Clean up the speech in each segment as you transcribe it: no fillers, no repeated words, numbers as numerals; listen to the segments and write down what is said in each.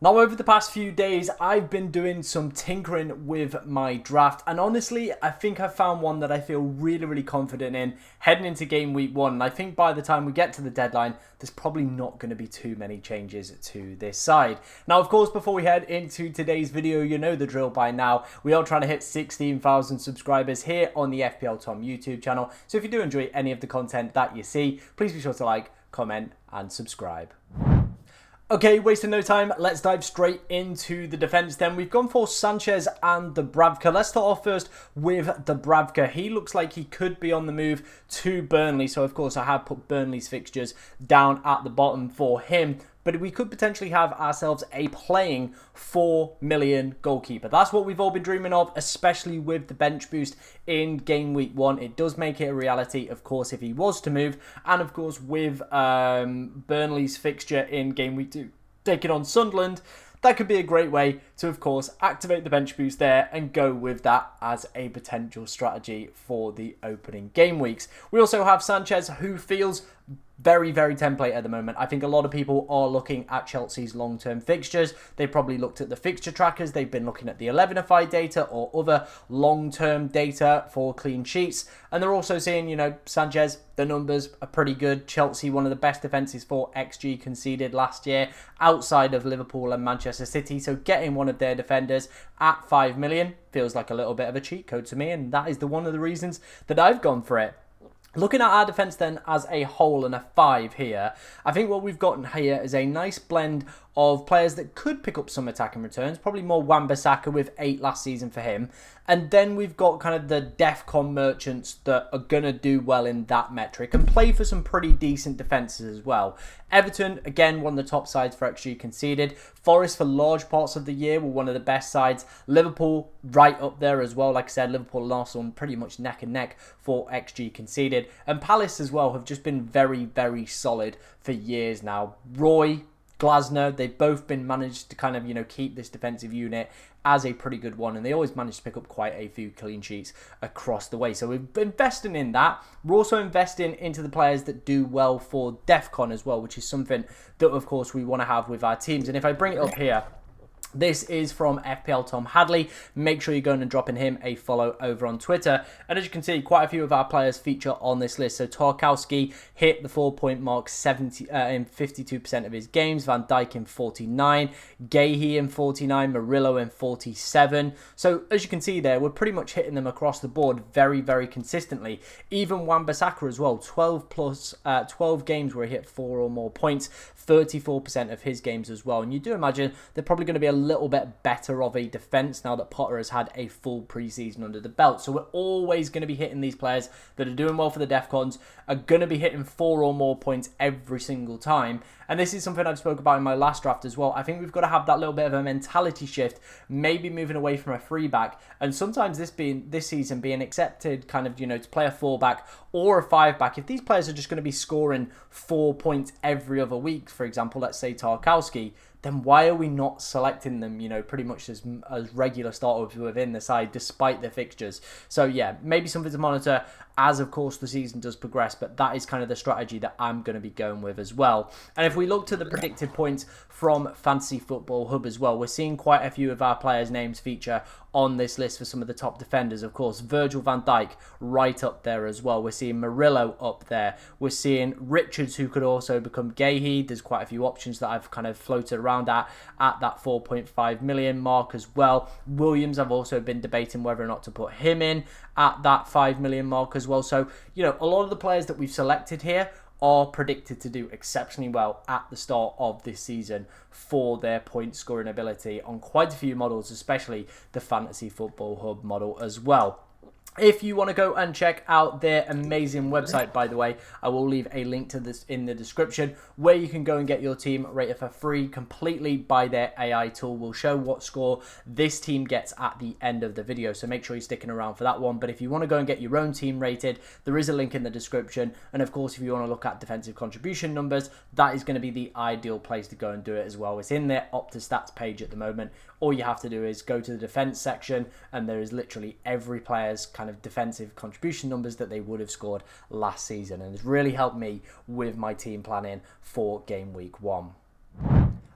Now, over the past few days, I've been doing some tinkering with my draft, and honestly, I think I've found one that I feel really confident in heading into game week 1. And I think by the time we get to the deadline, there's probably not going to be too many changes to this side. Now, of course, before we head into today's video, you know the drill by now. We are trying to hit 16,000 subscribers here on the FPL Tom YouTube channel. So if you do enjoy any of the content that you see, please be sure to like, comment, and subscribe. Okay, wasting no time, let's dive straight into the defence then. We've gone for Sanchez and Dubravka. Let's start off first with Dubravka. He looks like he could be on the move to Burnley. So, of course, I have put Burnley's fixtures down at the bottom for him. But we could potentially have ourselves a playing 4 million goalkeeper. That's what we've all been dreaming of, especially with the bench boost in game week 1. It does make it a reality, of course, if he was to move. And, of course, with Burnley's fixture in game week 2, taking on Sunderland, that could be a great way to, of course, activate the bench boost there and go with that as a potential strategy for the opening game weeks. We also have Sanchez, who feels very template at the moment. I think a lot of people are looking at Chelsea's long-term fixtures. They probably looked at the fixture trackers. They've been looking at the 11ify data or other long-term data for clean sheets. And they're also seeing, Sanchez, the numbers are pretty good. Chelsea, one of the best defences for XG conceded last year outside of Liverpool and Manchester City. So getting one of their defenders at 5 million feels like a little bit of a cheat code to me. And that is one of the reasons that I've gone for it. Looking at our defence then as a whole and a 5 here, I think what we've gotten here is a nice blend of players that could pick up some attacking returns, probably more Wan-Bissaka with 8 last season for him. And then we've got kind of the DEFCON merchants that are going to do well in that metric and play for some pretty decent defences as well. Everton, again, one of the top sides for XG conceded. Forest, for large parts of the year, were one of the best sides. Liverpool, right up there as well. Like I said, Liverpool and Arsenal pretty much neck and neck for XG conceded. And Palace as well have just been very solid for years now. Roy, Glasner, they've both been managed to kind of, keep this defensive unit as a pretty good one, and they always manage to pick up quite a few clean sheets across the way. So we're investing in that. We're also investing into the players that do well for DEFCON as well, which is something that, of course, we want to have with our teams. And if I bring it up here, this is from FPL Tom Hadley. Make sure you're going and dropping him a follow over on Twitter. And as you can see, quite a few of our players feature on this list. So Tarkowski hit the 4-point mark in 52% of his games. Van Dijk in 49. Gahey in 49. Murillo in 47. So as you can see there, we're pretty much hitting them across the board very consistently. Even Wan-Bissaka as well. 12 games where he hit 4 or more points. 34% of his games as well. And you do imagine they're probably going to be a little bit better of a defence now that Potter has had a full preseason under the belt. So we're always going to be hitting these players that are doing well for the DEFCONs, are going to be hitting 4 or more points every single time. And this is something I've spoke about in my last draft as well. I think we've got to have that little bit of a mentality shift, maybe moving away from a 3-back, and sometimes this season being accepted kind of, to play a 4-back or a 5-back. If these players are just going to be scoring 4 points every other week, for example, let's say Tarkowski, then why are we not selecting them, pretty much as regular starters within the side, despite their fixtures? So yeah, maybe something to monitor as, of course, the season does progress, but that is kind of the strategy that I'm going to be going with as well. And if we look to the predicted points from Fantasy Football Hub as well, we're seeing quite a few of our players' names feature on this list for some of the top defenders. Of course, Virgil van Dijk right up there as well. We're seeing Murillo up there. We're seeing Richards, who could also become Gahey. There's quite a few options that I've kind of floated around at that 4.5 million mark as well. Williams, I've also been debating whether or not to put him in at that 5 million mark as well. So, a lot of the players that we've selected here are predicted to do exceptionally well at the start of this season for their point scoring ability on quite a few models, especially the Fantasy Football Hub model as well. If you want to go and check out their amazing website, by the way, I will leave a link to this in the description where you can go and get your team rated for free completely by their AI tool. Will show what score this team gets at the end of the video. So make sure you're sticking around for that one. But if you want to go and get your own team rated, there is a link in the description. And of course, if you want to look at defensive contribution numbers, that is going to be the ideal place to go and do it as well. It's in their Opta Stats page at the moment. All you have to do is go to the defense section and there is literally every player's kind of defensive contribution numbers that they would have scored last season, and it's really helped me with my team planning for game week 1.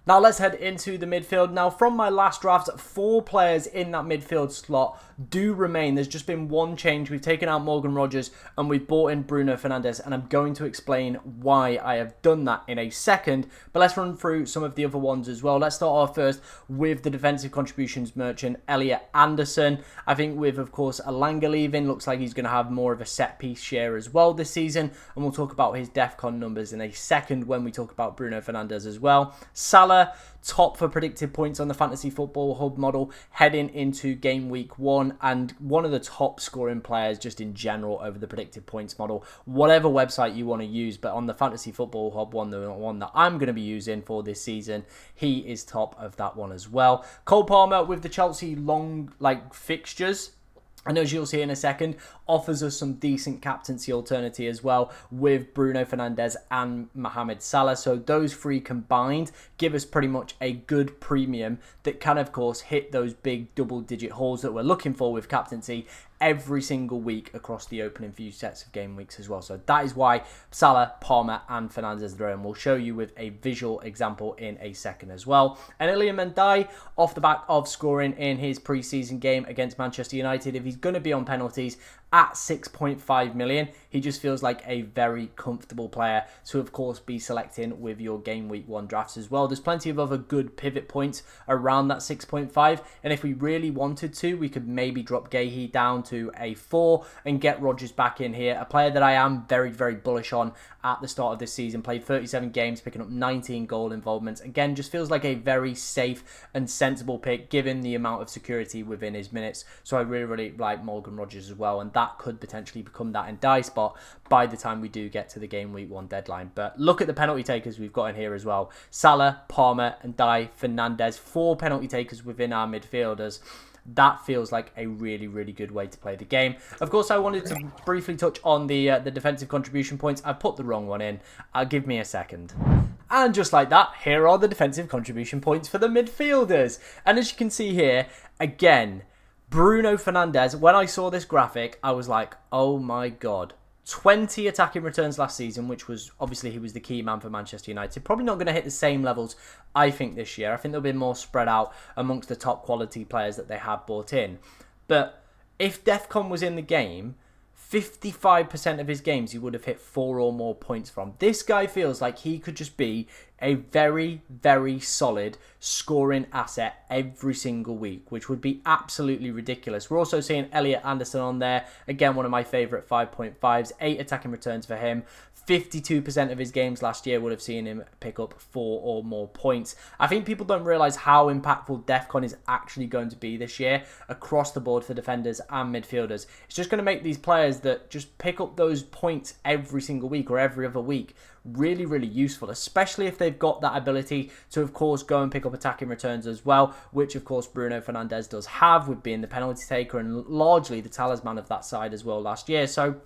Now let's head into the midfield. Now from my last draft, 4 players in that midfield slot do remain. There's just been one change. We've taken out Morgan Rogers and we've brought in Bruno Fernandes, and I'm going to explain why I have done that in a second. But let's run through some of the other ones as well. Let's start off first with the defensive contributions merchant, Elliot Anderson. I think with, of course, Alanga leaving, looks like he's going to have more of a set piece share as well this season. And we'll talk about his DEFCON numbers in a second when we talk about Bruno Fernandes as well. Salah, top for predicted points on the Fantasy Football Hub model heading into game week 1, and one of the top scoring players just in general over the predicted points model, whatever website you want to use. But on the Fantasy Football Hub one, the one that I'm going to be using for this season, he is top of that one as well. Cole Palmer with the Chelsea long fixtures, and as you'll see in a second, offers us some decent captaincy alternative as well with Bruno Fernandes and Mohamed Salah. So those 3 combined give us pretty much a good premium that can, of course, hit those big double-digit hauls that we're looking for with captaincy every single week across the opening few sets of game weeks as well. So that is why Salah, Palmer and Fernandes are there, and we'll show you with a visual example in a second as well. And Ilian Mendy, off the back of scoring in his pre-season game against Manchester United, if he's going to be on penalties at 6.5 million, he just feels like a very comfortable player to, of course, be selecting with your game week 1 drafts as well. There's plenty of other good pivot points around that 6.5, and if we really wanted to, we could maybe drop Guehi down to a 4 and get Rodgers back in here, a player that I am very, very bullish on at the start of this season. Played 37 games, picking up 19 goal involvements. Again, just feels like a very safe and sensible pick given the amount of security within his minutes. So I really, really like Morgan Rogers as well, and that could potentially become that in die spot by the time we do get to the game week 1 deadline. But look at the penalty takers we've got in here as well. Salah, Palmer and Fernandes, 4 penalty takers within our midfielders. That feels like a really, really good way to play the game. Of course, I wanted to briefly touch on the defensive contribution points. I put the wrong one in. Give me a second. And just like that, here are the defensive contribution points for the midfielders. And as you can see here, again, Bruno Fernandes, when I saw this graphic, I was like, oh my God. 20 attacking returns last season, which was, obviously, he was the key man for Manchester United. Probably not going to hit the same levels, I think, this year. I think they'll be more spread out amongst the top quality players that they have brought in. But if DEFCON was in the game, 55% of his games he would have hit 4 or more points from. This guy feels like he could just be a very, very solid scoring asset every single week, which would be absolutely ridiculous. We're also seeing Elliot Anderson on there. Again, one of my favourite 5.5s. 8 attacking returns for him. 52% of his games last year would have seen him pick up 4 or more points. I think people don't realise how impactful DEFCON is actually going to be this year across the board for defenders and midfielders. It's just going to make these players that just pick up those points every single week or every other week really, really useful, especially if they've got that ability to, of course, go and pick up attacking returns as well, which, of course, Bruno Fernandes does have with being the penalty taker and largely the talisman of that side as well last year. So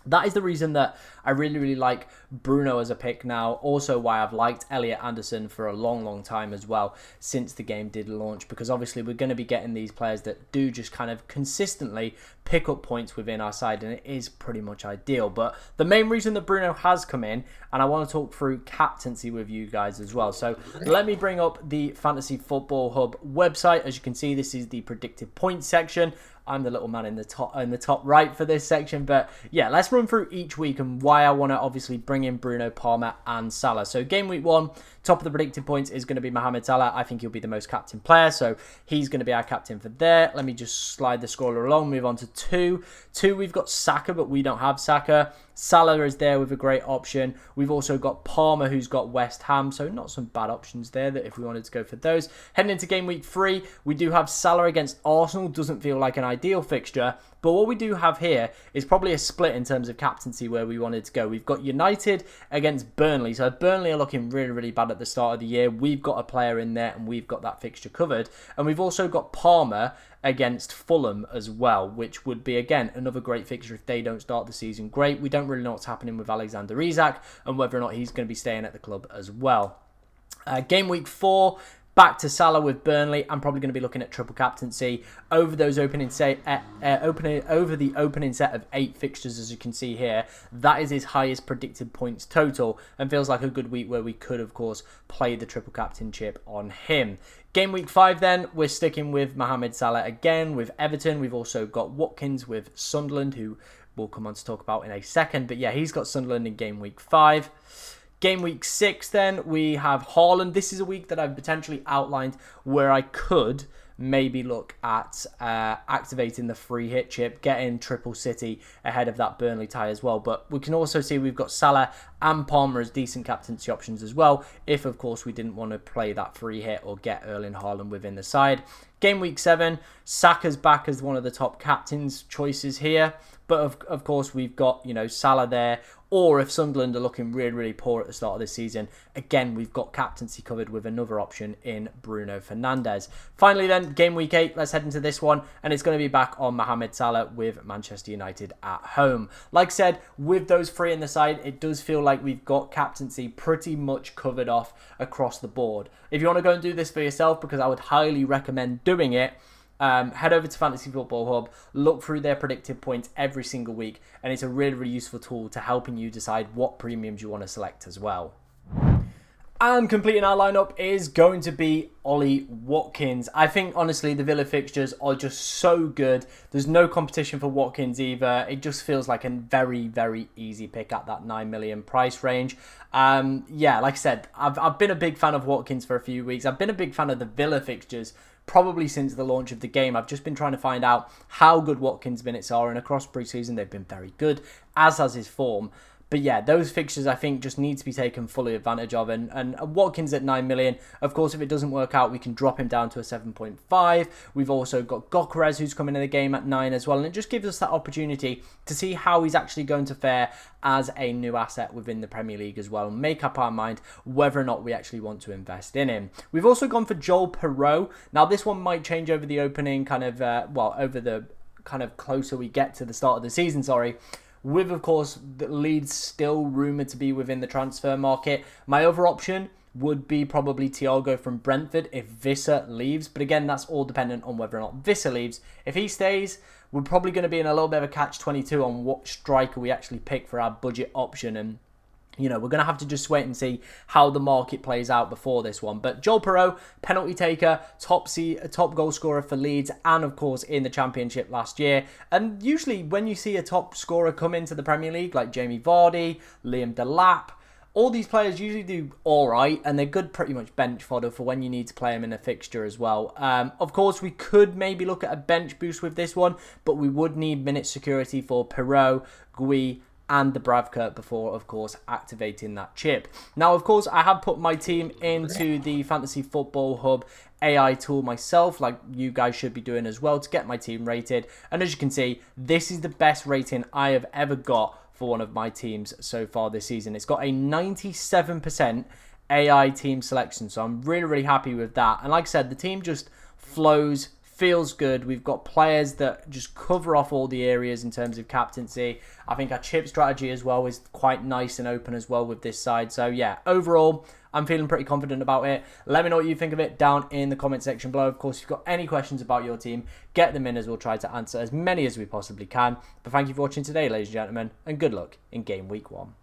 that is the reason that I really, really like Bruno as a pick now. Also why I've liked Elliot Anderson for a long, long time as well since the game did launch. Because obviously we're going to be getting these players that do just kind of consistently pick up points within our side. And it is pretty much ideal. But the main reason that Bruno has come in, and I want to talk through captaincy with you guys as well. So let me bring up the Fantasy Football Hub website. As you can see, this is the predicted points section. I'm the little man in the top right for this section. But yeah, let's run through each week and why I want to obviously bring in Bruno, Palmer and Salah. So game week 1, top of the predicted points is going to be Mohamed Salah. I think he'll be the most captain player, so he's going to be our captain for there. Let me just slide the scroller along, move on to 2. 2, we've got Saka, but we don't have Saka. Salah is there with a great option. We've also got Palmer, who's got West Ham, so not some bad options there that if we wanted to go for those. Heading into game week 3, we do have Salah against Arsenal. Doesn't feel like an ideal fixture, but what we do have here is probably a split in terms of captaincy where we wanted to go. We've got United against Burnley. So Burnley are looking really, really bad at the start of the year. We've got a player in there and we've got that fixture covered. And we've also got Palmer against Fulham as well, which would be, again, another great fixture if they don't start the season great. We don't really know what's happening with Alexander Isak and whether or not he's going to be staying at the club as well. Game week 4, Back to Salah with Burnley. I'm probably going to be looking at triple captaincy over those over the opening set of 8 fixtures, as you can see here. That is his highest predicted points total, and feels like a good week where we could, of course, play the triple captainship on him. Game week 5 then, we're sticking with Mohamed Salah again with Everton. We've also got Watkins with Sunderland, who we'll come on to talk about in a second. But yeah, he's got Sunderland in game week 5. Game week 6 then, we have Haaland. This is a week that I've potentially outlined where I could maybe look at activating the free hit chip, getting triple City ahead of that Burnley tie as well. But we can also see we've got Salah and Palmer as decent captaincy options as well, if of course we didn't want to play that free hit or get Erling Haaland within the side. Game week 7, Saka's back as one of the top captains choices here. But of course we've got, you know, Salah there. Or if Sunderland are looking really, really poor at the start of this season, again, we've got captaincy covered with another option in Bruno Fernandes. Finally then, game week 8, let's head into this one. And it's going to be back on Mohamed Salah with Manchester United at home. Like I said, with those 3 in the side, it does feel like we've got captaincy pretty much covered off across the board. If you want to go and do this for yourself, because I would highly recommend doing it, head over to Fantasy Football Hub, look through their predicted points every single week, and it's a really, really useful tool to helping you decide what premiums you want to select as well. And completing our lineup is going to be Ollie Watkins. I think, honestly, the Villa fixtures are just so good. There's no competition for Watkins either. It just feels like a very, very easy pick at that 9 million price range. Yeah, like I said, I've been a big fan of Watkins for a few weeks. I've been a big fan of the Villa fixtures probably since the launch of the game. I've just been trying to find out how good Watkins' minutes are, and across pre-season they've been very good, as has his form. But yeah, those fixtures I think just need to be taken fully advantage of. And Watkins at 9 million, of course, if it doesn't work out, we can drop him down to a 7.5. We've also got Gyökeres, who's coming in the game at 9 as well. And it just gives us that opportunity to see how he's actually going to fare as a new asset within the Premier League as well, and make up our mind whether or not we actually want to invest in him. We've also gone for Joel Perreault. Now, this one might change over the opening over the kind of closer we get to the start of the season, with, of course, the Leeds still rumoured to be within the transfer market. My other option would be probably Thiago from Brentford if Visser leaves. But again, that's all dependent on whether or not Visser leaves. If he stays, we're probably going to be in a little bit of a catch-22 on what striker we actually pick for our budget option. And you know, we're going to have to just wait and see how the market plays out before this one. But Joel Perreault, penalty taker, top goal scorer for Leeds, and of course in the Championship last year. And usually when you see a top scorer come into the Premier League, like Jamie Vardy, Liam Delap, all these players usually do all right, and they're good pretty much bench fodder for when you need to play them in a fixture as well. Of course, we could maybe look at a bench boost with this one, but we would need minute security for Perreault, Gui, and the Bravka before, of course, activating that chip. Now, of course, I have put my team into the Fantasy Football Hub AI tool myself, like you guys should be doing as well, to get my team rated. And as you can see, this is the best rating I have ever got for one of my teams so far this season. It's got a 97% AI team selection, so I'm really, really happy with that. And like I said, the team just flows, feels good. We've got players that just cover off all the areas in terms of captaincy. I think our chip strategy as well is quite nice and open as well with this side. So yeah, overall, I'm feeling pretty confident about it. Let me know what you think of it down in the comment section below. Of course, if you've got any questions about your team, get them in as we'll try to answer as many as we possibly can. But thank you for watching today, ladies and gentlemen, and good luck in game week 1.